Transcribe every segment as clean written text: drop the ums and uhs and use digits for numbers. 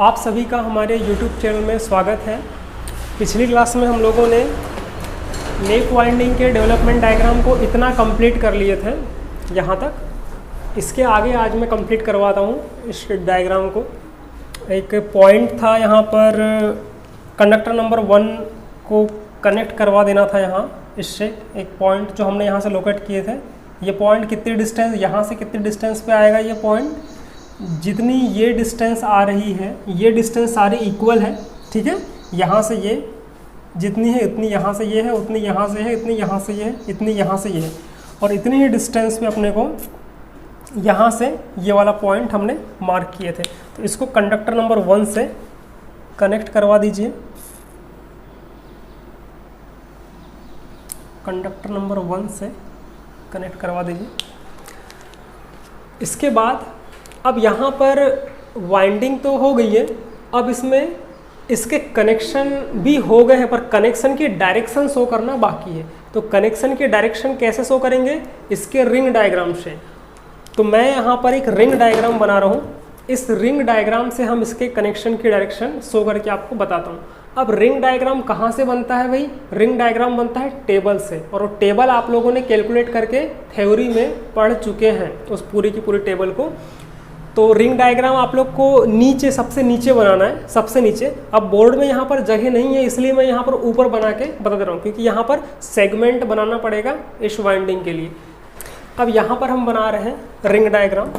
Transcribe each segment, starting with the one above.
आप सभी का हमारे YouTube चैनल में स्वागत है। पिछली क्लास में हम लोगों ने नेक वाइंडिंग के डेवलपमेंट डायग्राम को इतना कंप्लीट कर लिए थे यहाँ तक। इसके आगे आज मैं कंप्लीट करवाता हूँ इस डायग्राम को। एक पॉइंट था यहाँ पर, कंडक्टर नंबर 1 को कनेक्ट करवा देना था यहाँ इससे। एक पॉइंट जो हमने यहाँ से लोकेट किए थे, ये पॉइंट कितनी डिस्टेंस, यहाँ से कितनी डिस्टेंस पे आएगा ये पॉइंट, जितनी ये डिस्टेंस आ रही है ये डिस्टेंस सारी इक्वल है, ठीक है। यहाँ से ये जितनी है इतनी यहाँ से ये है, उतनी यहाँ से है, इतनी यहाँ से ये है, इतनी यहाँ से ये है, और इतनी ही डिस्टेंस पे अपने को यहाँ से ये वाला पॉइंट हमने मार्क किए थे। तो इसको कंडक्टर नंबर 1 से कनेक्ट करवा दीजिए। कंडक्टर नंबर 1 से कनेक्ट करवा दीजिए। इसके बाद अब यहाँ पर वाइंडिंग तो हो गई है, अब इसमें इसके कनेक्शन भी हो गए हैं, पर कनेक्शन की डायरेक्शन शो करना बाकी है। तो कनेक्शन की डायरेक्शन कैसे शो करेंगे, इसके रिंग डायग्राम से। तो मैं यहाँ पर एक रिंग डायग्राम बना रहा हूँ। इस रिंग डायग्राम से हम इसके कनेक्शन की डायरेक्शन शो करके आपको बताता हूँ। अब रिंग डायग्राम कहाँ से बनता है भाई, रिंग डायग्राम बनता है टेबल से, और वो टेबल आप लोगों ने कैलकुलेट करके थ्योरी में पढ़ चुके हैं उस पूरी की पूरी टेबल को। तो रिंग डायग्राम आप लोग को नीचे, सबसे नीचे बनाना है, सबसे नीचे। अब बोर्ड में यहाँ पर जगह नहीं है, इसलिए मैं यहाँ पर ऊपर बना के बता दे रहा हूँ, क्योंकि यहाँ पर सेगमेंट बनाना पड़ेगा इस वाइंडिंग के लिए। अब यहाँ पर हम बना रहे हैं रिंग डायग्राम।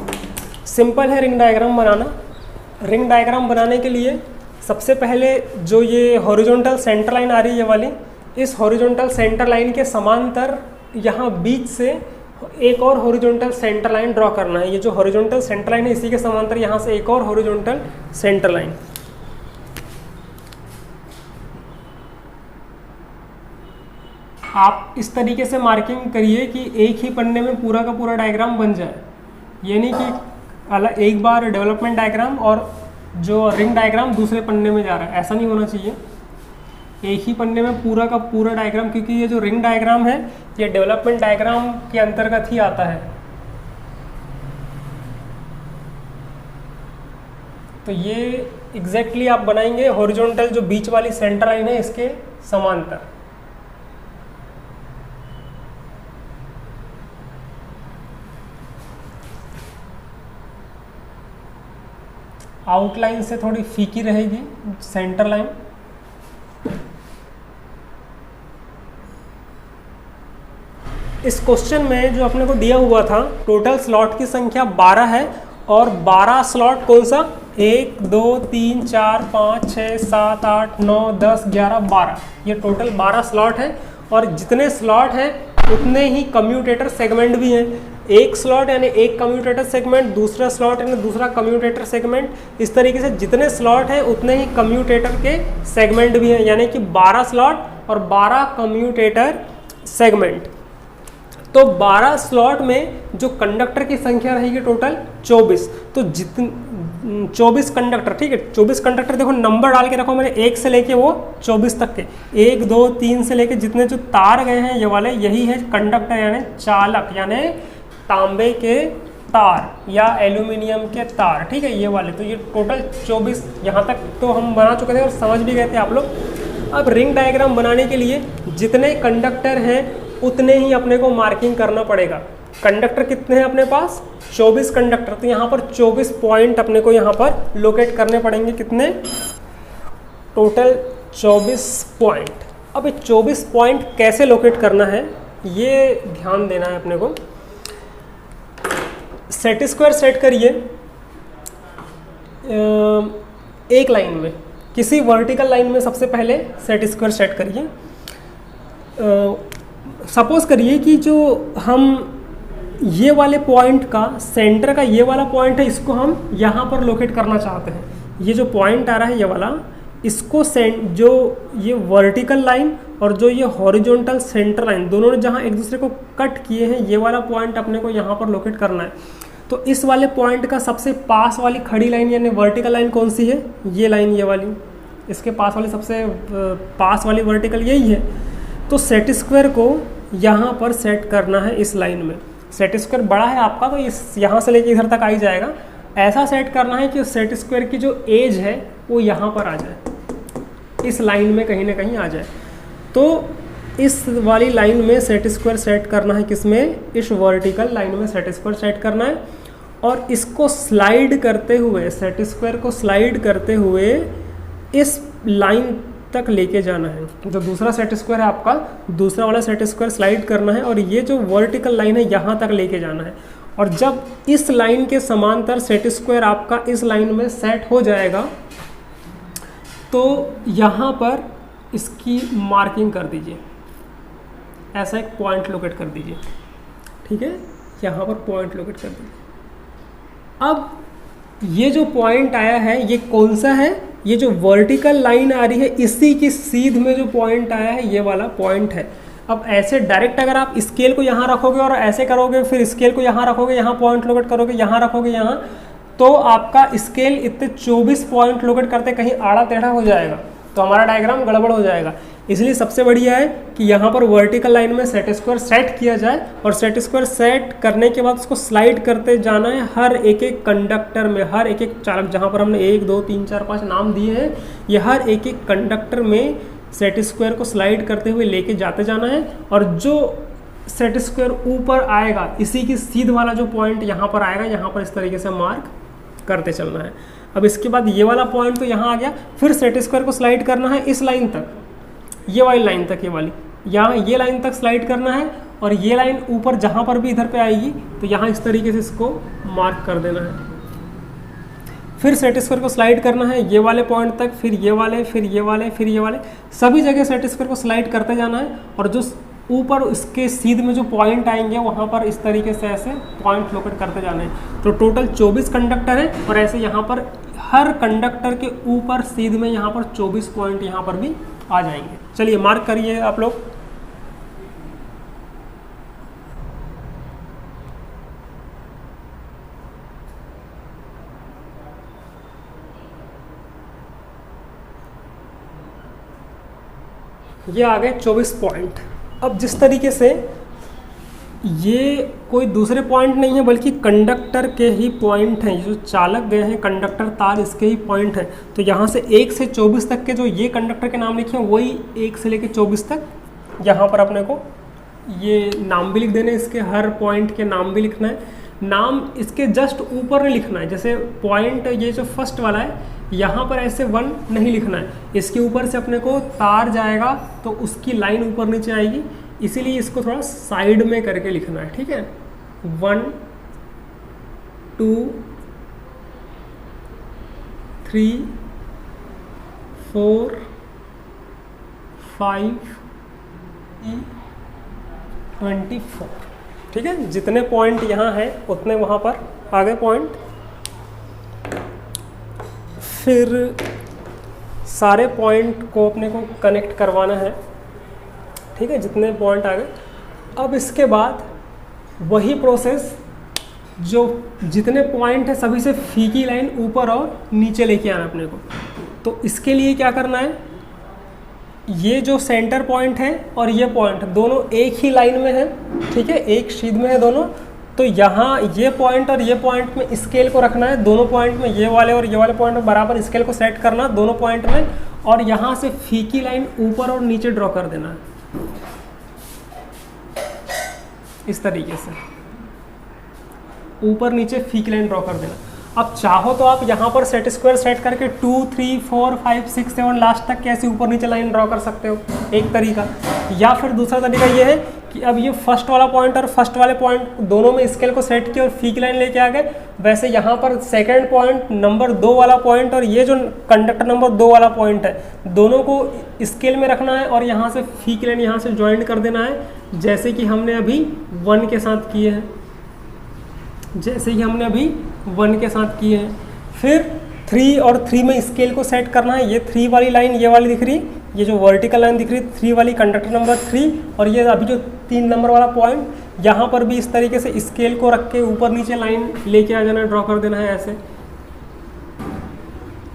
सिंपल है रिंग डायग्राम बनाना। रिंग डायग्राम बनाने के लिए सबसे पहले जो ये हॉरिजॉन्टल सेंटर लाइन आ रही है ये वाली, इस हॉरिजॉन्टल सेंटर लाइन के समांतर यहाँ बीच से एक और हॉरिजॉन्टल सेंटर लाइन ड्रॉ करना है। ये जो हॉरिजॉन्टल सेंटर लाइन है इसी के समांतर यहाँ से एक और हॉरिजॉन्टल सेंटर लाइन। आप इस तरीके से मार्किंग करिए कि एक ही पन्ने में पूरा का पूरा डायग्राम बन जाए। ये नहीं कि अलग एक बार डेवलपमेंट डायग्राम और जो रिंग डायग्राम दूसरे पन्ने में जा रहा है, ऐसा नहीं होना चाहिए। एक ही पन्ने में पूरा का पूरा डायग्राम, क्योंकि ये जो रिंग डायग्राम है ये डेवलपमेंट डायग्राम के अंतर्गत ही आता है। तो ये एग्जैक्टली आप बनाएंगे हॉरिजॉन्टल जो बीच वाली सेंटर लाइन है इसके समांतर। आउटलाइन से थोड़ी फीकी रहेगी सेंटर लाइन। इस क्वेश्चन में जो अपने को दिया हुआ था, टोटल स्लॉट की संख्या 12 है, और 12 स्लॉट कौन सा, 1 2 3 4 5 6 7 8 9 10 11 12, ये टोटल 12 स्लॉट है। और जितने स्लॉट हैं उतने ही कम्यूटेटर सेगमेंट भी हैं। एक स्लॉट यानी एक कम्यूटेटर सेगमेंट, दूसरा स्लॉट यानी दूसरा कम्यूटेटर सेगमेंट। इस तरीके से जितने स्लॉट हैं उतने ही कम्यूटेटर के सेगमेंट भी हैं, यानी कि 12 स्लॉट और 12 कम्यूटेटर सेगमेंट। तो 12 स्लॉट में जो कंडक्टर की संख्या रहेगी टोटल 24। तो 24 कंडक्टर, ठीक है, 24 कंडक्टर। देखो नंबर डाल के रखो मैंने 1 से लेके वो 24 तक के, 1 2 3 से लेके जितने जो तार गए हैं ये वाले, यही है कंडक्टर यानी चालक, यानी तांबे के तार या एल्यूमिनियम के तार, ठीक है, ये वाले। तो ये टोटल 24 यहाँ तक तो हम बना चुके थे और समझ भी गए थे आप लोग। अब रिंग डायग्राम बनाने के लिए जितने कंडक्टर हैं उतने ही अपने को मार्किंग करना पड़ेगा। कंडक्टर कितने हैं अपने पास, 24 कंडक्टर। तो यहाँ पर 24 पॉइंट अपने को यहाँ पर लोकेट करने पड़ेंगे। कितने, टोटल 24 पॉइंट। अब ये 24 पॉइंट कैसे लोकेट करना है ये ध्यान देना है अपने को। सेट स्क्वायर सेट करिए एक लाइन में, किसी वर्टिकल लाइन में सबसे पहले सेट स्क्वायर सेट करिए। सपोज करिए कि जो हम ये वाले पॉइंट का सेंटर का ये वाला पॉइंट है, इसको हम यहाँ पर लोकेट करना चाहते हैं। ये जो पॉइंट आ रहा है ये वाला, इसको जो ये वर्टिकल लाइन और जो ये हॉरिजॉन्टल सेंटर लाइन, दोनों ने जहाँ एक दूसरे को कट किए हैं, ये वाला पॉइंट अपने को यहाँ पर लोकेट करना है। तो इस वाले पॉइंट का सबसे पास वाली खड़ी लाइन यानी वर्टिकल लाइन कौन सी है, ये लाइन, ये वाली। इसके पास वाली सबसे पास वाली वर्टिकल यही है। तो सेट स्क्वायर को यहाँ पर सेट करना है इस लाइन में। सेट स्क्वायर बड़ा है आपका, तो इस यहाँ से लेके इधर तक आ ही जाएगा। ऐसा सेट करना है कि सेट स्क्वायर की जो एज है वो यहाँ पर आ जाए, इस लाइन में कहीं ना कहीं आ जाए। तो इस वाली लाइन में सेट स्क्वायर सेट करना है, किसमें, इस वर्टिकल लाइन में सेट स्क्वायर सेट करना है, और इसको स्लाइड करते हुए, सेट स्क्वायर को स्लाइड करते हुए इस लाइन तक लेके जाना है। जो दूसरा सेट स्क्वायर है आपका, दूसरा वाला सेट स्क्वायर स्लाइड करना है और ये जो वर्टिकल लाइन है यहाँ तक लेके जाना है। और जब इस लाइन के समांतर सेट स्क्वायर आपका इस लाइन में सेट हो जाएगा तो यहाँ पर इसकी मार्किंग कर दीजिए, ऐसा एक पॉइंट लोकेट कर दीजिए, ठीक है, यहाँ पर पॉइंट लोकेट कर दीजिए। अब ये जो पॉइंट आया है ये कौन सा है, ये जो वर्टिकल लाइन आ रही है इसी की सीध में जो पॉइंट आया है ये वाला पॉइंट है। अब ऐसे डायरेक्ट अगर आप स्केल को यहाँ रखोगे और ऐसे करोगे, फिर स्केल को यहाँ रखोगे, यहाँ पॉइंट लोकेट करोगे, यहाँ रखोगे, यहाँ, तो आपका स्केल इतने 24 पॉइंट लोकेट करते कहीं आड़ा टेढ़ा हो जाएगा, तो हमारा डायग्राम गड़बड़ हो जाएगा। इसलिए सबसे बढ़िया है कि यहाँ पर वर्टिकल लाइन में सेट स्क्वायर सेट किया जाए, और सेट स्क्वायर सेट करने के बाद उसको स्लाइड करते जाना है हर एक एक कंडक्टर में, हर एक एक चालक, जहाँ पर हमने 1 2 3 4 5 नाम दिए हैं, ये हर एक एक कंडक्टर में सेट स्क्वायर को स्लाइड करते हुए लेके जाते जाना है। और जो सेट स्क्वायर ऊपर आएगा इसी की सीध वाला जो पॉइंट यहाँ पर आएगा, यहाँ पर इस तरीके से मार्क करते चलना है। अब इसके बाद ये वाला पॉइंट तो यहाँ आ गया, फिर सेट स्क्वायर को स्लाइड करना है इस लाइन तक, ये वाली लाइन तक, ये वाली, यहाँ ये लाइन तक स्लाइड करना है, और ये लाइन ऊपर जहाँ पर भी इधर पे आएगी तो यहाँ इस तरीके से इसको मार्क कर देना है। फिर सेट स्क्वायर को स्लाइड करना है ये वाले पॉइंट तक, फिर ये वाले, फिर ये वाले, फिर ये वाले, सभी जगह सेट स्क्वायर को स्लाइड करते जाना है। और जो ऊपर उसके सीध में जो पॉइंट आएंगे वहाँ पर इस तरीके से ऐसे पॉइंट लोकेट करते जाना है। तो टोटल 24 कंडक्टर है, और ऐसे यहाँ पर हर कंडक्टर के ऊपर सीध में यहाँ पर 24 पॉइंट यहाँ पर भी आ जाएंगे। चलिए मार्क करिए आप लोग। ये आ गए 24 पॉइंट। अब जिस तरीके से ये कोई दूसरे पॉइंट नहीं है बल्कि कंडक्टर के ही पॉइंट हैं, जो चालक गए हैं कंडक्टर तार इसके ही पॉइंट हैं, तो यहाँ से 1 से 24 तक के जो ये कंडक्टर के नाम लिखे हैं वही 1 से लेकर 24 तक यहाँ पर अपने को ये नाम भी लिख देने, इसके हर पॉइंट के नाम भी लिखना है। नाम इसके जस्ट ऊपर नहीं लिखना है, जैसे पॉइंट ये जो फर्स्ट वाला है यहाँ पर ऐसे 1 नहीं लिखना है, इसके ऊपर से अपने को तार जाएगा तो उसकी लाइन ऊपर नीचे आएगी, इसीलिए इसको थोड़ा साइड में करके लिखना है, ठीक है। 1 2 3 4 5 24, ठीक है। जितने पॉइंट यहाँ हैं उतने वहाँ पर आ गए पॉइंट। फिर सारे पॉइंट को अपने को कनेक्ट करवाना है, ठीक है, जितने पॉइंट आ गए। अब इसके बाद वही प्रोसेस, जो जितने पॉइंट है सभी से फीकी लाइन ऊपर और नीचे लेके आना अपने को। तो इसके लिए क्या करना है, ये जो सेंटर पॉइंट है और ये पॉइंट दोनों एक ही लाइन में है, ठीक है, एक सीध में है दोनों। तो यहाँ ये पॉइंट और ये पॉइंट में स्केल को रखना है, दोनों पॉइंट में ये वाले और ये वाले पॉइंट में बराबर स्केल को सेट करना दोनों पॉइंट में, और यहाँ से फीकी लाइन ऊपर और नीचे ड्रॉ कर देना है इस तरीके से, ऊपर नीचे फीकी लाइन ड्रॉ कर देना। अब चाहो तो आप यहाँ पर सेट स्क्वायर सेट करके 2 3 4 5 6 7 लास्ट तक कैसे ऊपर नीचे लाइन ड्रॉ कर सकते हो, एक तरीका। या फिर दूसरा तरीका ये है कि अब ये फर्स्ट वाला पॉइंट और फर्स्ट वाले पॉइंट दोनों में स्केल को सेट किया और फीकी लाइन लेके आ गए, वैसे यहाँ पर सेकंड पॉइंट नंबर 2 वाला पॉइंट और ये जो कंडक्टर नंबर 2 वाला पॉइंट है, दोनों को स्केल में रखना है और यहाँ से फीकी लाइन यहाँ से ज्वाइंट कर देना है, जैसे कि हमने अभी 1 के साथ किए हैं, जैसे कि हमने अभी 1 के साथ किए हैं। फिर 3 और 3 में स्केल को सेट करना है। ये 3 वाली लाइन ये वाली दिख रही, ये जो वर्टिकल लाइन दिख रही 3 वाली कंडक्टर नंबर 3, और ये अभी जो 3 नंबर वाला पॉइंट, यहाँ पर भी इस तरीके से स्केल को रख के ऊपर नीचे लाइन लेके आ जाना, ड्रॉ कर देना है ऐसे,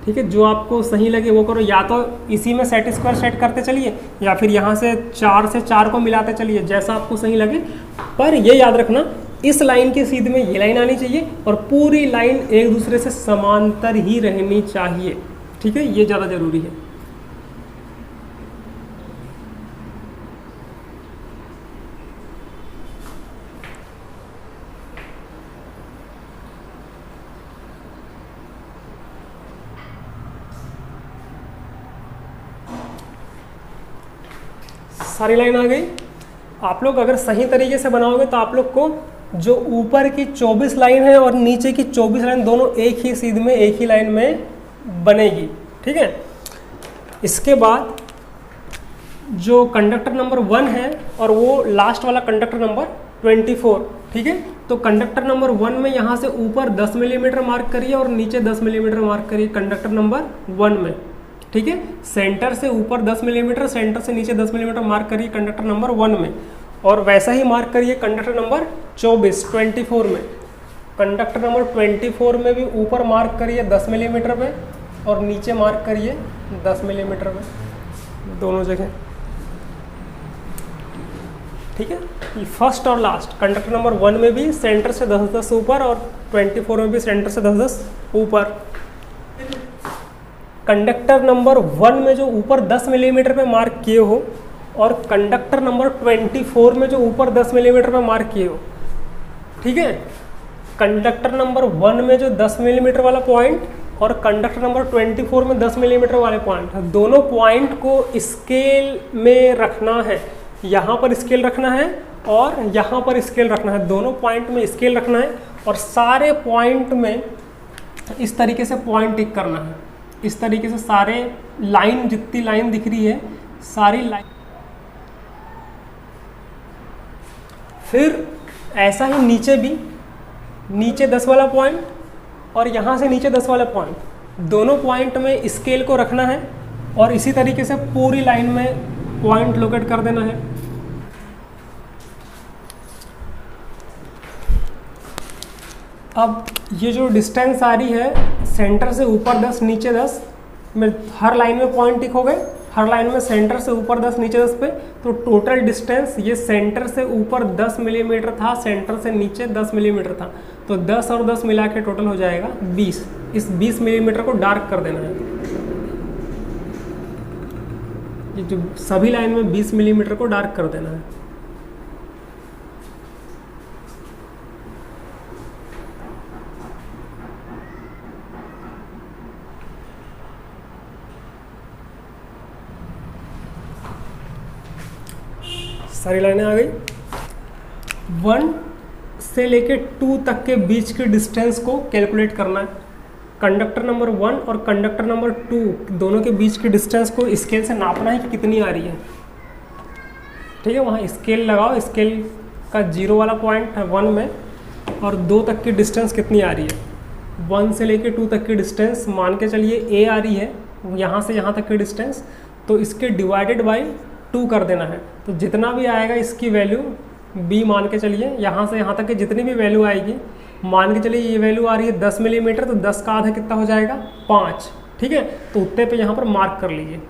ठीक है। जो आपको सही लगे वो करो, या तो इसी में सेट स्क्वायर सेट करते चलिए या फिर यहाँ से 4 से 4 को मिलाते चलिए, जैसा आपको सही लगे। पर ये याद रखना इस लाइन की सीध में ये लाइन आनी चाहिए और पूरी लाइन एक दूसरे से समांतर ही रहनी चाहिए। ठीक है, ये ज़्यादा जरूरी है। सारी लाइन आ गई। आप लोग अगर सही तरीके से बनाओगे तो आप लोग को जो ऊपर की 24 लाइन है और नीचे की 24 लाइन दोनों एक ही सीध में एक ही लाइन में बनेगी। ठीक है, इसके बाद जो कंडक्टर नंबर 1 है और वो लास्ट वाला कंडक्टर नंबर 24। ठीक है, तो कंडक्टर नंबर 1 में यहाँ से ऊपर 10 मिलीमीटर मार्क करिए और नीचे 10 मिलीमीटर मार्क करिए कंडक्टर नंबर 1 में। ठीक है, सेंटर से ऊपर 10 मिलीमीटर, सेंटर से नीचे 10 मिलीमीटर मार्क करिए कंडक्टर नंबर 1 में, और वैसा ही मार्क करिए कंडक्टर नंबर 24 में। कंडक्टर नंबर 24 में भी ऊपर मार्क करिए 10 मिलीमीटर पे और नीचे मार्क करिए 10 मिलीमीटर पे, दोनों जगह। ठीक है, ये फर्स्ट और लास्ट कंडक्टर नंबर 1 में भी सेंटर से 10-10 ऊपर और 24 में भी सेंटर से 10-10 ऊपर। कंडक्टर नंबर 1 में जो ऊपर 10 मिलीमीटर पे मार्क किए हो और कंडक्टर नंबर 24 में जो ऊपर 10 मिलीमीटर पे मार्क किए हो। ठीक है, कंडक्टर नंबर 1 में जो 10 मिलीमीटर वाला पॉइंट और कंडक्टर नंबर 24 में 10 मिलीमीटर वाले पॉइंट, दोनों पॉइंट को स्केल में रखना है। यहाँ पर स्केल रखना है और यहाँ पर स्केल रखना है, दोनों पॉइंट में स्केल रखना है और सारे पॉइंट में इस तरीके से पॉइंट टिक करना है। इस तरीके से सारे लाइन, जितनी लाइन दिख रही है सारी लाइन। फिर ऐसा ही नीचे भी, नीचे 10 वाला पॉइंट और यहाँ से नीचे 10 वाला पॉइंट, दोनों पॉइंट में स्केल को रखना है और इसी तरीके से पूरी लाइन में पॉइंट लोकेट कर देना है। अब ये जो डिस्टेंस आ रही है सेंटर से ऊपर 10 नीचे 10 में, हर लाइन में पॉइंट टिक हो गए, हर लाइन में सेंटर से ऊपर 10 नीचे 10 पे, तो टोटल डिस्टेंस ये सेंटर से ऊपर 10 मिलीमीटर था, सेंटर से नीचे 10 मिलीमीटर था, तो 10 और 10 मिला के टोटल हो जाएगा 20। इस 20 मिलीमीटर को डार्क कर देना है। ये जो सभी लाइन में 20 मिलीमीटर को डार्क कर देना है। सारी लाइनें आ गई। 1 से लेके 2 तक के बीच के डिस्टेंस को कैलकुलेट करना है। कंडक्टर नंबर 1 और कंडक्टर नंबर 2 दोनों के बीच की डिस्टेंस को स्केल से नापना है कि कितनी आ रही है। ठीक है, वहाँ स्केल लगाओ, स्केल का 0 वाला पॉइंट है 1 में, और 2 तक की डिस्टेंस कितनी आ रही है। 1 से लेके 2 तक की डिस्टेंस मान के चलिए a आ रही है, यहाँ से यहाँ तक की डिस्टेंस, तो इसके डिवाइडेड बाई 2 कर देना है। तो जितना भी आएगा इसकी वैल्यू b मान के चलिए, यहाँ से यहाँ तक की जितनी भी वैल्यू आएगी, मान के चलिए ये वैल्यू आ रही है 10 मिलीमीटर, तो 10 का आधा कितना हो जाएगा 5। ठीक है, तो उतने पे यहाँ पर मार्क कर लीजिए,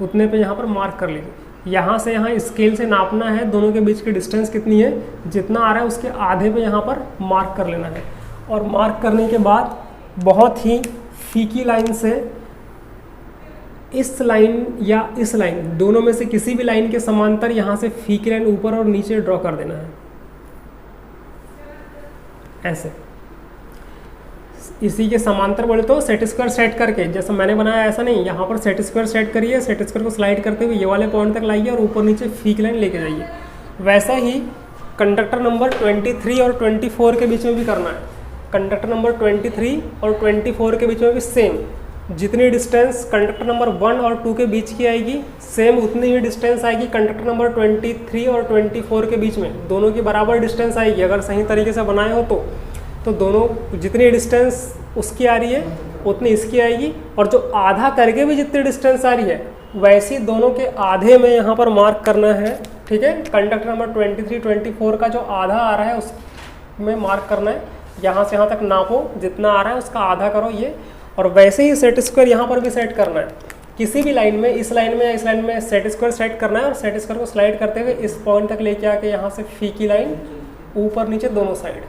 उतने पे यहाँ पर मार्क कर लीजिए। यहाँ से यहाँ स्केल से नापना है दोनों के बीच की डिस्टेंस कितनी है, जितना आ रहा है उसके आधे पे यहाँ पर मार्क कर लेना है। और मार्क करने के बाद बहुत ही फीकी लाइन से इस लाइन या इस लाइन दोनों में से किसी भी लाइन के समांतर यहाँ से फीकी लाइन ऊपर और नीचे ड्रॉ कर देना है, ऐसे। इसी के समांतर बोले तो सेट स्क्वायर सेट करके, जैसा मैंने बनाया ऐसा नहीं, यहाँ पर सेट स्क्वायर सेट करिए, सेट स्क्वायर को स्लाइड करते हुए ये वाले पॉइंट तक लाइए और ऊपर नीचे फीकी लाइन लेके जाइए। वैसा ही कंडक्टर नंबर 23 और 24 के बीच में भी करना है। कंडक्टर नंबर 23 और 24 के बीच में भी सेम, जितनी डिस्टेंस कंडक्टर नंबर 1 और 2 के बीच की आएगी, सेम उतनी ही डिस्टेंस आएगी कंडक्टर नंबर 23 और 24 के बीच में। दोनों की बराबर डिस्टेंस आएगी अगर सही तरीके से बनाए हो तो दोनों जितनी डिस्टेंस उसकी आ रही है उतनी इसकी आएगी, और जो आधा करके भी जितनी डिस्टेंस आ रही है वैसी दोनों के आधे में यहाँ पर मार्क करना है। ठीक है, कंडक्टर नंबर 23, 24 का जो आधा आ रहा है उसमें मार्क करना है। यहाँ से यहाँ तक नापो, जितना आ रहा है उसका आधा करो ये, और वैसे ही सेट स्क्वायर यहाँ पर भी सेट करना है। किसी भी लाइन में, इस लाइन में या इस लाइन में सेट स्क्वायर सेट करना है, और सेट स्क्वायर को स्लाइड करते हुए इस पॉइंट तक लेके आके यहाँ से फीकी लाइन ऊपर नीचे दोनों साइड,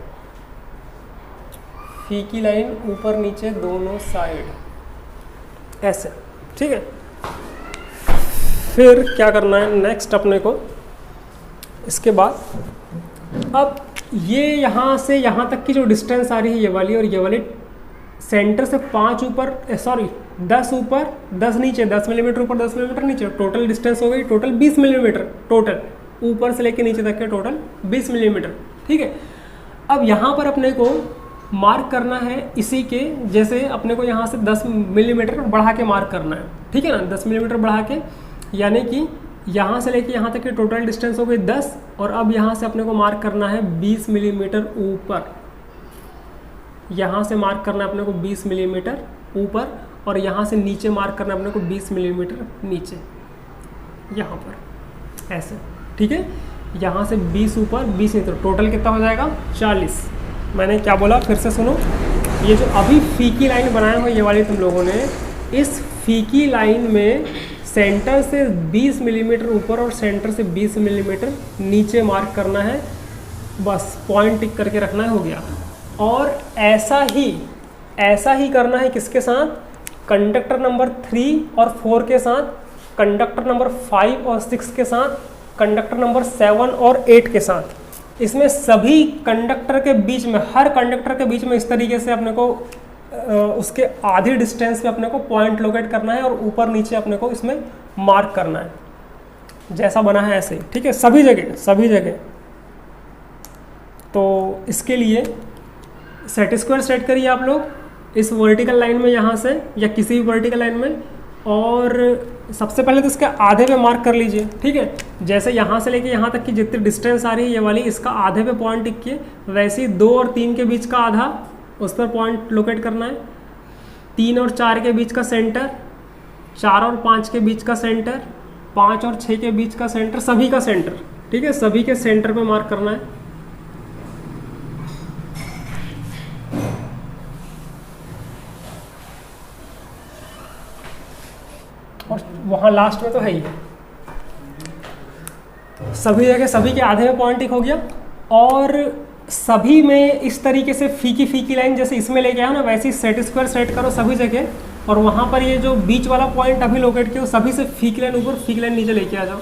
फीकी लाइन ऊपर नीचे दोनों साइड ऐसे, ठीक है। फिर क्या करना है नेक्स्ट अपने को, इसके बाद अब ये यहाँ से यहाँ तक की जो डिस्टेंस आ रही है ये वाली और ये वाली, सेंटर से 5 ऊपर 10 ऊपर 10 नीचे, 10 मिलीमीटर ऊपर 10 मिलीमीटर नीचे, टोटल डिस्टेंस हो गई टोटल 20 मिलीमीटर, टोटल ऊपर से लेके नीचे तक के टोटल 20 मिलीमीटर, ठीक है। अब यहाँ पर अपने को मार्क करना है इसी के जैसे, अपने को यहाँ से 10 मिलीमीटर बढ़ा के मार्क करना है, ठीक है ना, 10 मिलीमीटर बढ़ा के, यानी कि यहाँ से लेके यहाँ तक की टोटल डिस्टेंस हो गई 10, और अब यहाँ से अपने को मार्क करना है 20 मिलीमीटर ऊपर, यहाँ से मार्क करना है अपने को 20 मिलीमीटर ऊपर, और यहाँ से नीचे मार्क करना है अपने को 20 मिलीमीटर नीचे, यहाँ पर ऐसे, ठीक है। यहाँ से 20 ऊपर 20 नीचे, टोटल कितना हो जाएगा 40। मैंने क्या बोला फिर से सुनो, ये जो अभी फीकी लाइन बनाया हुआ ये वाली तुम लोगों ने, इस फीकी लाइन में सेंटर से 20 मिलीमीटर ऊपर और सेंटर से 20 मिलीमीटर नीचे मार्क करना है, बस पॉइंट टिक करके रखना है, हो गया। और ऐसा ही करना है किसके साथ, कंडक्टर नंबर 3 और 4 के साथ, कंडक्टर नंबर 5 और 6 के साथ, कंडक्टर नंबर 7 और 8 के साथ। इसमें सभी कंडक्टर के बीच में, हर कंडक्टर के बीच में इस तरीके से अपने को उसके आधी डिस्टेंस पे अपने को पॉइंट लोकेट करना है और ऊपर नीचे अपने को इसमें मार्क करना है, जैसा बना है ऐसे ही, ठीक है, सभी जगह। तो इसके लिए सेट स्क्वायर सेट करिए आप लोग इस वर्टिकल लाइन में यहाँ से या किसी भी वर्टिकल लाइन में, और सबसे पहले तो इसके आधे पे मार्क कर लीजिए, ठीक है। जैसे यहाँ से लेके यहाँ तक की जितनी डिस्टेंस आ रही है ये वाली, इसका आधे पे पॉइंट टिक किए, वैसे ही 2 और 3 के बीच का आधा, उस पर पॉइंट लोकेट करना है। 3 और 4 के बीच का सेंटर, 4 और 5 के बीच का सेंटर, 5 और 6 के बीच का सेंटर, सभी का सेंटर, ठीक है, सभी के सेंटर पे मार्क करना है। और वहाँ लास्ट में तो है ही, सभी जगह सभी के आधे में पॉइंट टिक हो गया। और सभी में इस तरीके से फीकी लाइन जैसे इसमें लेके आओ ना, वैसे ही सेट स्क्वायर सेट करो सभी जगह, और वहाँ पर ये जो बीच वाला पॉइंट अभी लोकेट किया सभी से फीकी लाइन ऊपर फीकी लाइन नीचे लेके आ जाओ।